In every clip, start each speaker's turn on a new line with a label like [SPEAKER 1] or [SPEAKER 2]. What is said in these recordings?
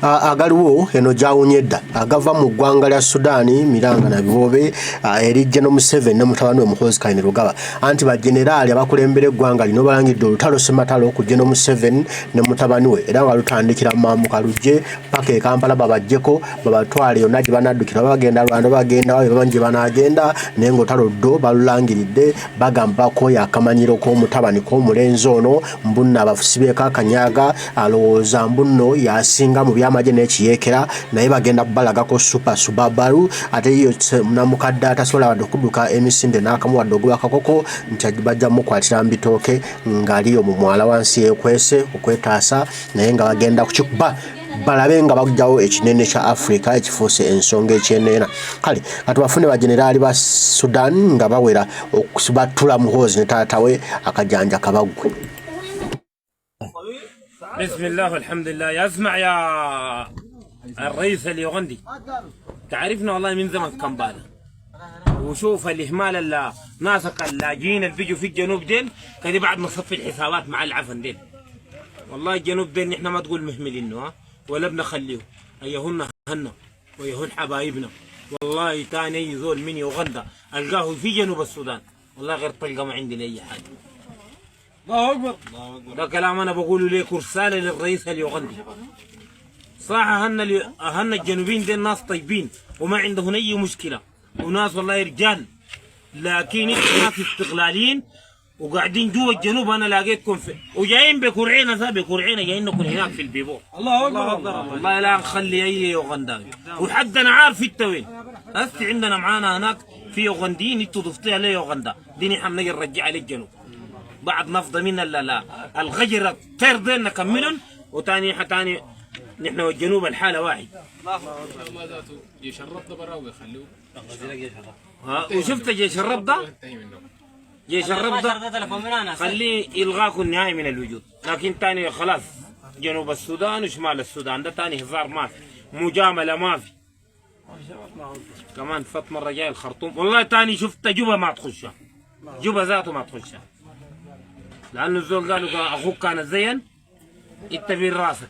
[SPEAKER 1] agaliwo eno jawunyedda agava mu ggwanga lya Sudaani miranga na biwobe erijja no Museveni ne mutabani we Muhoozi Kainerugaba anti bajenerali abakulembera eggwanga lino balangidde olutalo sematalo okujja no Museveni ne mutabani we era nga lutandikira mamuka lujje paka e Kampala babajjeko babatwale yonna gye banaddukira bagenda Rwanda bagenda wabe babanji banagenda naye ng'olutalo ddo balulangiridde bagamba ko yakamanyiro k'omutabani k'omulenzi ono mbunna abafusi beekakanyaga alowooza mbunno yasinga mu byamaje n'ekiyeekera naye bagenda kubalagako super subabaru ate yo namukadde atasobola wadde okudduka emisinde n'akamuwadde ogula kakoko nti bajja mukwatira mbitooke ng'aliyo mu mwala wansi yeekwese okwetaasa naye nga bagenda kukikuba balabe nga bagjawo ekinene kya Africa ekifuuse ensonga ekyeneena kale katubafune bajenerali ba Sudan nga bawera okusibatula Muhoozi ne taata we akajanja kabaggwe.
[SPEAKER 2] بسم الله والحمد لله. يسمع يا الرئيس اليوغندي تعرفنا والله من زمن كمبالا وشوف الإهمال اللي ناسك اللاجئين اللي بيجوا في الجنوب ديل كده بعد ما صفي الحسابات مع العفن ديل والله الجنوب ديل نحن ما تقول مهملينه ولا بنخليه أيهن هنا ويهن حبايبنا والله تاني يزول من يوغندا ألقاه في جنوب السودان والله غير طلقة ما عندنا أي حاجة. الله أكبر. ده كلام أنا بقوله ليك رسالة للرئيس اليوغندي. صح هن الجنوبيين دي ناس طيبين وما عندهم أي مشكلة وناس والله رجال لكن ناس استغلاليين وقاعدين جوا الجنوب. أنا لقيتكم في وجايين بكرعينا بكرعينا جايين نكون هناك في البيبور. الله أكبر. والله لا نخلي أي يوغنداوي وحد أنا عارف أنت وين. هسه عندنا معانا هناك في يوغنديين أنتوا ضفتيها ليه يوغندا ديني حنا نرجع للجنوب. بعد نفضى من الغجر الطير دين نكملهم وتاني حتاني نحن والجنوب الحالة واحد.
[SPEAKER 3] ما ذاته جيش الرب برا ويخلوه.
[SPEAKER 2] وشفت جيش الرب ده؟ جيش الرب ده خليه يلغاكم النهائي من الوجود لكن تاني خلاص جنوب السودان وشمال السودان ده تاني هزار ما في مجاملة ما في كمان فات مرة جاي الخرطوم والله تاني شفت جوبا ما تخشها جوبا ذاته ما تخشها لأنه الزول قالوا أخوك كان زين انت بين راسك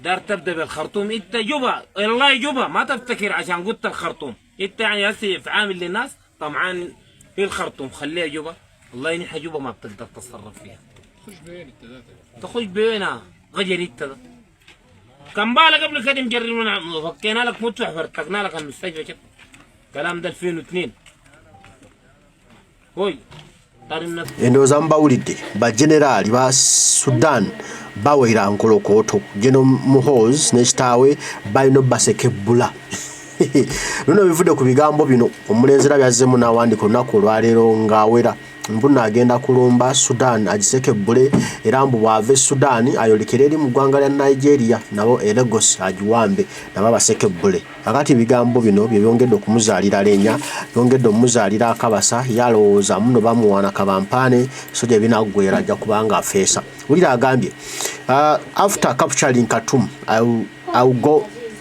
[SPEAKER 2] دار تبدأ بالخرطوم انت جوبا والله جوبا ما تفتكر عشان قلت الخرطوم انت يعني هسه في عامل للناس طمعان في الخرطوم خليها جوبا والله ينحى جوبا ما بتقدر تتصرف فيها.
[SPEAKER 3] تخش بين انت ذاتك
[SPEAKER 2] تخش بينها غجر انت ده كمبالا قبل كده مجربنا فكينا لك مدفع فرتقنا لك المستشفى كده كلام ده 2002 هوي
[SPEAKER 1] endowooza mbawulidde bajenerali ba Sudan bawera nkolokooto General Muhoozi n'ekitaawe balina basekebbula luno bivudde ku bigambo bino omulenzi byazzeemu n'awandiika olunaku olwaleero ng'awera mbuna agenda kulumba Sudan agisekebbule era mbu bw'ava Sudan ayolekera eri mu ggwanga lya Nigeria nabo Lagos agiwambe nabo basekebbule akati bigambo bino bye byongedde okumuzaalira leenya byongedde omuzaalira akabasa yalowooza muno bamuwaana kabampaane so gye binaggwera ajja kubanga afeesa wulira agambye after capturing Khartoum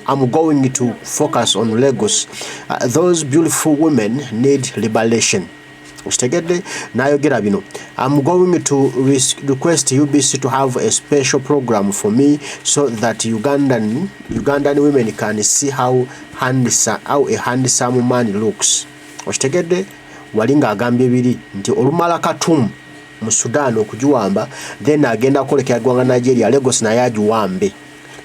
[SPEAKER 1] I'm going to focus on Lagos. Those beautiful women need liberation. Ustegede nayogera bino. I'm going to request UBC to have a special program for me so that Ugandan women can see how a handsome man looks. Ustegede walinga agambye biri nti olumala Khartoum mu Sudan okujiwamba then agenda kolekera ggwanga Nigeria Lagos naye agiwambe.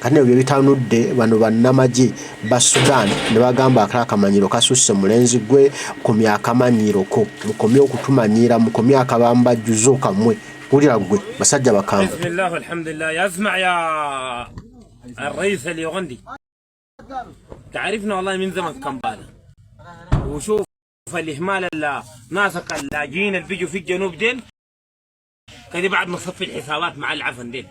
[SPEAKER 1] Kane bye bitanudde bano bannamagye ba Sudan ne bagamba akakamanyiro kasusse mulenzi gwe komya akamanyiroko mukomye okutumanyira mukomye akabamba juzo kamwe kulira gwe basajja bakamba.
[SPEAKER 2] Bismillah walhamdulillah. يسمع يا الرئيس اليوغندي تعرفنا والله من زمن كمبالا وشوف الإهمال اللي ناسك اللاجئين اللي بيجوا في الجنوب ديل كده بعد ما صفي الحسابات مع العفن ديل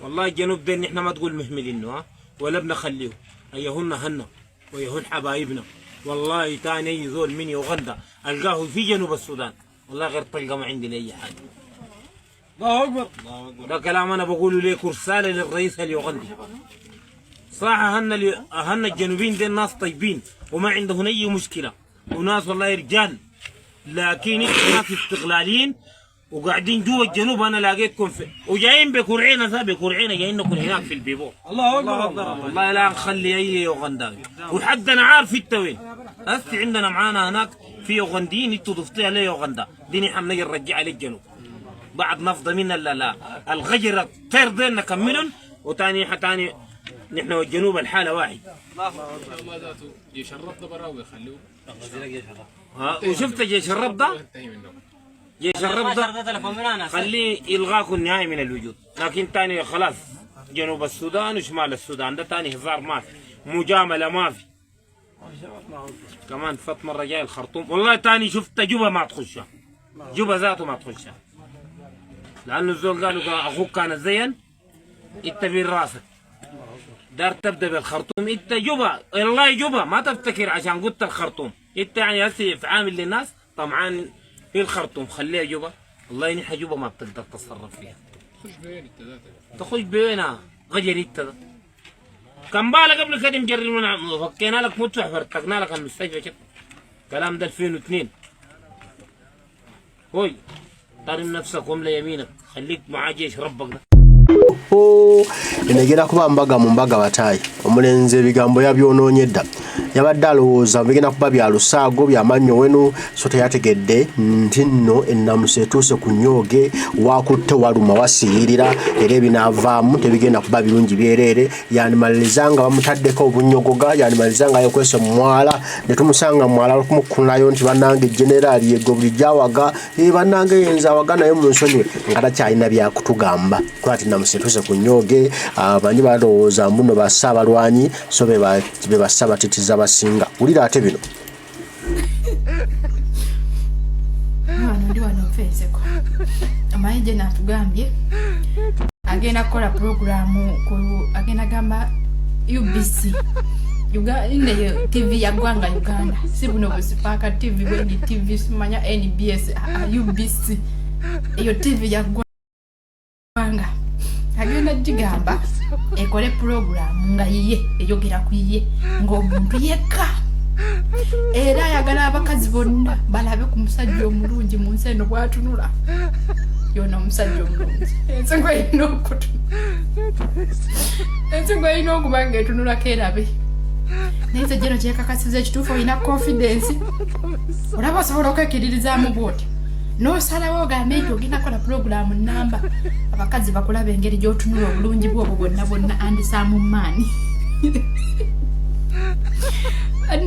[SPEAKER 2] والله الجنوب دين نحن ما تقول مهملينه ولا بنخليه أيهن هنا ويهن حبايبنا والله تاني يزول من يوغندا ألقاه في جنوب السودان والله غير طلقة ما عندنا أي حاجة. الله أكبر. ده كلام أنا بقوله ليك رسالة للرئيس اليوغندي. صح هن الجنوبيين دين ناس طيبين وما عندهم أي مشكلة وناس والله رجال لكن ناس استغلاليين وقاعدين جوا الجنوب انا لقيتكم في وجايين بكرعينا ذا بكرعينا جايين نكون هناك في البيبور. الله اكبر والله لا نخلي اي يوغنداوي وحدنا عارف انت وين هسه عندنا معانا هناك في يوغنديين انتوا ضفتوا عليه يوغندا دي نحن نجي نرجعها للجنوب بعد نفضى من الغجر الطير دين نكملهم وتاني حتاني نحن والجنوب الحاله واحد.
[SPEAKER 3] ما ذاته جيش الربض براوي خلوه
[SPEAKER 2] وشفت جيش الربض جيش الربض خليه يلغاكم النهائي من الوجود لكن تاني خلاص جنوب السودان وشمال السودان ده تاني هزار ما في مجامله ما في كمان فات مره جاي الخرطوم والله تاني شفت جوبا ما تخشها جوبا ذاته ما تخشها لانه الزول قالوا اخوك كان زين اتبع راسك دار تبدا بالخرطوم انت جوبا والله جوبا ما تفتكر عشان قلت الخرطوم انت يعني هسه في عامل للناس طمعان في الخرطوم خليها جوبا والله نحن جوبا ما بتقدر تتصرف فيها
[SPEAKER 3] خش بين التلاتة
[SPEAKER 2] تخش بينا غجر انت ده كمبالا قبل كده مجربنا فكينا لك مدفع فرتقنا لك المستشفى كده كلام ده 2002 هوي طارم نفسك وملا يمينك خليك مع جيش ربك ده
[SPEAKER 1] enegera kuba mbaga mu mbaga batayi omulenze Bigambo yabyonoonyedda yabadde alowooza bigenda kuba bya lusaago byamanyo wenu so teyategedde nti nno ennamusa etuuse ku nnyoge wakutte waluma wasiirira era ebinaavaamu tebigenda kuba birungi byereere yandimaliriza nga bamutaddeko obunnyogoga yandimaliriza nga yokwese mwala ne tumusanga mwala okumukunayo nti bannange generaali yego buli gyawaga bannange yenza awaga naye mu nsonyiwe nga takyalina byakutugamba kwati namusa etuuse ku nnyoge abanyi balowooza mbuno bassaabalwanyi so be bassabatitiza basinga wulira ate bino
[SPEAKER 4] ndi wano nfeeseko amayinje natugambye agenda kukola programu agenda gamba UBC Uganda TV ya gwanga Uganda si buno busipaka TV bweni TV simanya NBS UBC eyo TV ya gwanga agenda jigamba ekole program nga yiye eyogera kuyiye ng'omuntu yekka era yagala abakazi bonna balabe ku musajja omulungi mu nsi eno bwatunula yona omusajja omulungi ensingo erina okuba ng'etunulako erabe naye nze gino kyekakasiza ekituufu olina confidence olaba osobola okwekiririzaamu bwoti n'osalawo ogambe nti ogenda kola puroguramu namba abakazi bakulaba engeri gy'otunula obulungi bwobwo bwonna andisaamu maani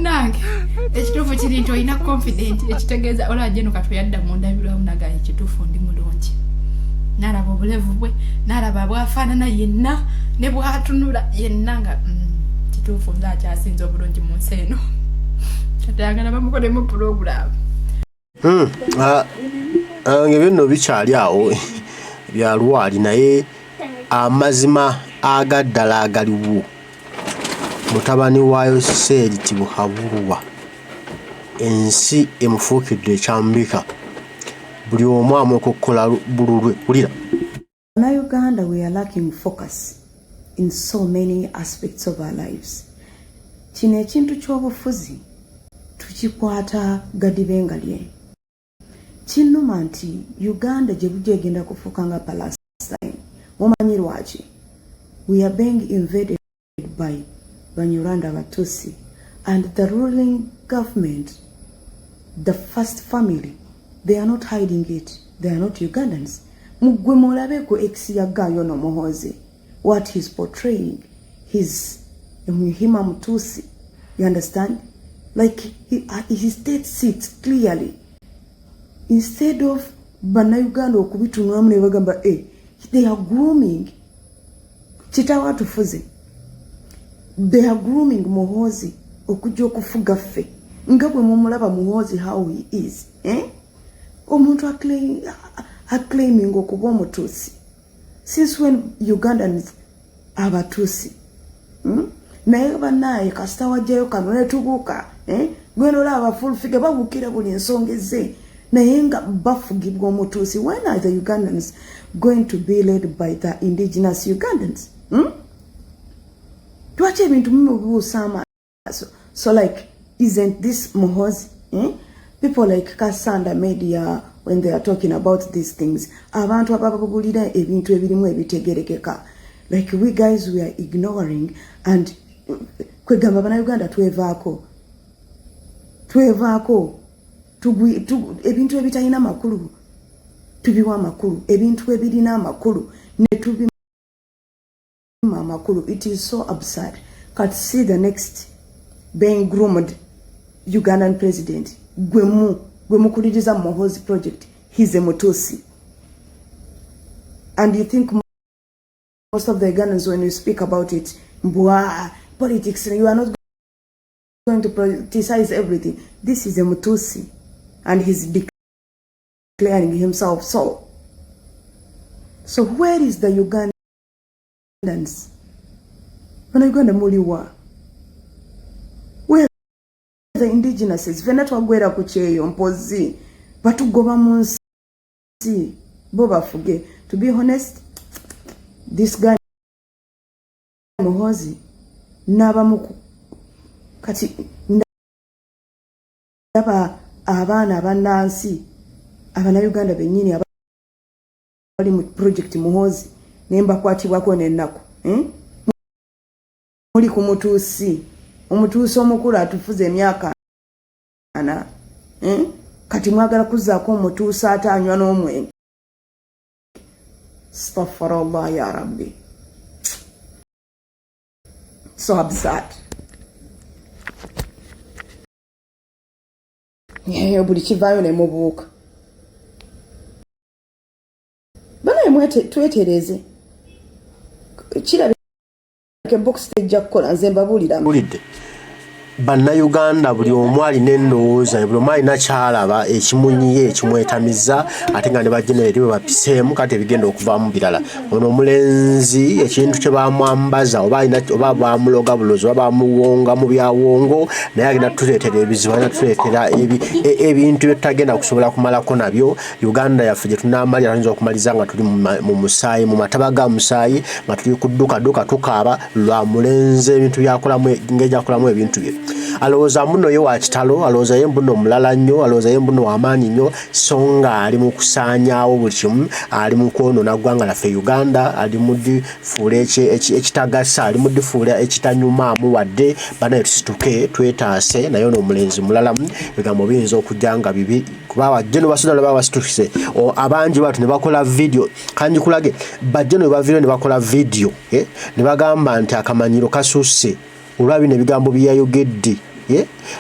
[SPEAKER 4] nange ekituufu kiri nti olina confident ekitegeeza olaba jeno kati oyadda mu ndabirwamu nagaye ekituufu ndi mulungi nalaba obulevu bwe nalaba bwafaanana yenna ne bwatunula yenna nga kituufu nze akyasinza obulungi mu nsi eno katayagala bamukolemu puroguramu ngebino bikyali awo bya lwali naye amazima agaddala agaliwo mutabani waayo Seeri Buhabulwa ensi emufuukidde ekyambika buli omu amwekokola bululwe wulira.
[SPEAKER 5] Uganda, we are lacking focus in so many aspects of our lives. Kino ekintu ky'obufuzi tukikwata gadibengalye kinuma nti Uganda gye bujja egenda kufuuka nga Palestine. Mumanyi lwaki? We are being invaded by Banyarwanda Batusi and the ruling government, the first family, they are not hiding it. They are not Ugandans. Mugwe mulabe ku ex ya Gayo no Muhoozi, what he's portraying, his Muhima Mutusi, you understand? Like he states it clearly. Instead of Bannayuganda okubitunulamu ne bagamba they are grooming Chitawa tufuze. They are grooming Muhoozi okujja okufuga ffe nga bwe mumulaba Muhoozi how he is. Omuntu acclaiming okuba omutuusi. Since when Ugandans are Batusi? Naye bannaye kasita wajjayo kano netubuuka gweno olaba full figure babukira buli ensonga ezze naye nga bafugibwa omutuusi. When are the Ugandans going to be led by the indigenous Ugandans? Lwaki ebintu mubibuusa amaaso? So like, isn't this Muhoozi? People like Kasanda Media when they are talking about these things. Abantu abababulira ebintu ebirimu ebitegerekeka. Like we guys, we are ignoring and kwegamba bana Uganda twevaako ebintu ebitalina makulu tubiwa makulu, ebintu ebirina makulu ne tubima makulu. It is so absurd. Can't see the next being groomed Ugandan president Gwemukuliriza Muhoozi project. He's a Mutusi. And you think most of the Ugandans, when you speak about it, politics, you are not going to politicize everything. This is a Mutusi, and he's declaring himself so. So where is the Ugandans? When Uganda muliwa? Where are the indigenous? Venat wagwera kucheyo mpozi, batugoba munsi, boba fuge. To be honest, this guy Muhoozi nabamuku kati ndaba abaana abanansi abana Uganda benyini abali mu project Muhoozi nemba kwatibwako n'ennaku muli ku Mutuusi omutuusi omukulu atufuze emyaka ana kati mwagala kuzaako omutuusi atanywa n'omwenge. Astaghfirullah ya Rabbi. So absurd. Buli kivayo ne mubuuka. Bana twetereze. Kirabika box tejja kukola nze mbabuulira.
[SPEAKER 1] Bannayuganda buli omu alina endowooza, buli omu alina kyalaba ekimunyiye ekimwetamiza ate nga ne bajenerali bwe bapiseemu kati ebigenda okuvaamu birala. Ono omulenzi ekintu kye bamwambaza oba bamuloga bulozi oba bamuwonga mu byawongo naye agenda tuleetera ebizibu, agenda tuleetera ebintu byetutagenda kusobola kumalako nabyo. Uganda yaffe gye tunaamalira tuyinza okumaliza nga tuli mu musaayi, mu mataba ga musaayi nga tuli kuddukaduka tukaaba lwa mulenzi ebintu byakolamu ng'ejakolamu ebintu bye. Alowooza muno ye wa kitalo, alowooza ye mbuno mulala nnyo, alowooza ye mbuno w'amaanyi nnyo, so nga ali mu kusaanyaawo buli kimu, ali mu kwonoona ggwanga laffe Uganda, ali mu difuula ekitagasa, ali mu difuula ekitanyumaamu wadde banaye tusituke twetaase. Naye ono omulenzi mulalamu ebigambo biyinza okujja nga bibi kuba bajjeno basudala baba basituuse abangi batu ne bakola video kanjikulage bajjeno baviire ne bakola video ne bagamba nti akamanyiro kasusse olwabi ne bigambo byayogedde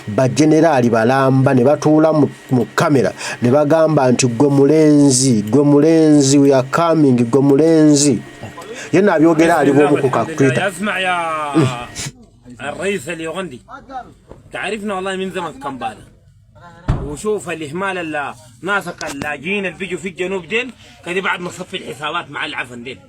[SPEAKER 1] bajenerali balamba ne batuula mu kamera ne bagamba nti gwe mulenzi we are coming gwe mulenzi yena abyogera ali bomu ku Twitter.
[SPEAKER 2] اسمع يا الرئيس اليوغندي تعرفنا والله من زمن كمبالا وشوف الاهمال اللي ناسك اللاجئين اللي بيجوا في الجنوب ديل كده بعد ما صفي الحسابات مع العفن ديل.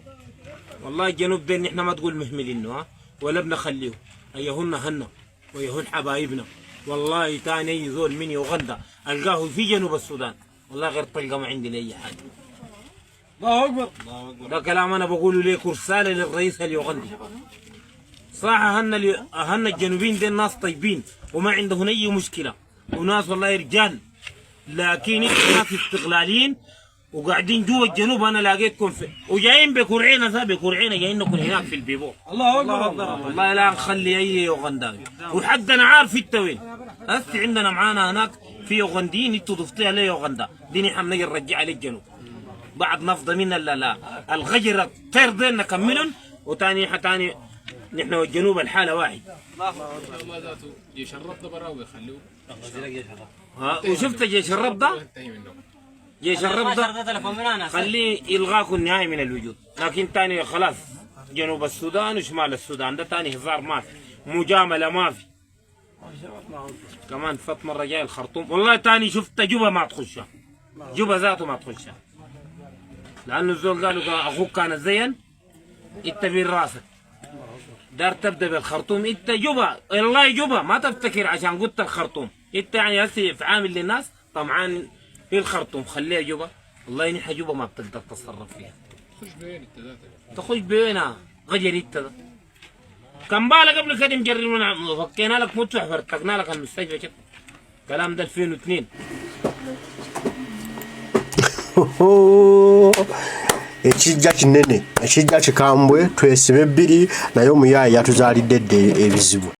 [SPEAKER 2] والله الجنوب ديل نحن ما تقول مهملينه ولا بنخليه ايهن هنا ويهن حبايبنا. والله تاني يزول من يوغندا القاه في جنوب السودان والله غير طلقه ما عندي لاي حاجه. الله اكبر ده كلام انا بقوله ليك رساله للرئيس اليوغندي. صح هن الجنوبيين دي ناس طيبين وما عندهم اي مشكله وناس والله رجال، لكن ناس استغلاليين وقاعدين جوا الجنوب. انا لقيتكم في وجايين بكرعينا بكرعينا جايين نكون هناك في البيبو. الله اكبر والله لا نخلي اي يوغنداوي وحد انا عارف انت وين هسه عندنا معانا هناك في يوغنديين انتوا ضفتوها لي يوغندا دي نحن نجي نرجعها للجنوب بعد نفضى من الغجر الطير دين نكملهم وتاني حتاني نحن والجنوب الحاله واحد.
[SPEAKER 3] الله ذاته جيش الربضه براوي خلوه
[SPEAKER 2] وشفت جيش الربضه؟ جيش الربضه خليه يلغاكم النهائي من الوجود، لكن تاني خلاص جنوب السودان وشمال السودان ده تاني هزار ما في، مجامله ما في. كمان فات مره جاي الخرطوم والله تاني شفت جوبا ما تخشها، جوبا ذاته ما تخشها، لانه الزول قالوا اخوك كان زين انت بين راسك دار تبدا بالخرطوم انت جوبا والله جوبا ما تفتكر عشان قلت الخرطوم انت يعني هسه في عامل للناس طمعان في الخرطوم خليها جوبا والله نحن جوبا ما بتقدر تتصرف فيها.
[SPEAKER 3] خش بين انت
[SPEAKER 2] تخش بينها غجر انت ده كم بالك قبل كده مجربنا فكينا لك مدفع فرتقنا لك المستشفى كده كلام ده 2002
[SPEAKER 1] ekijja kinene ekijja kikambwe twesibe bbiri naye omuyaaye yatuzaalidde ebizibu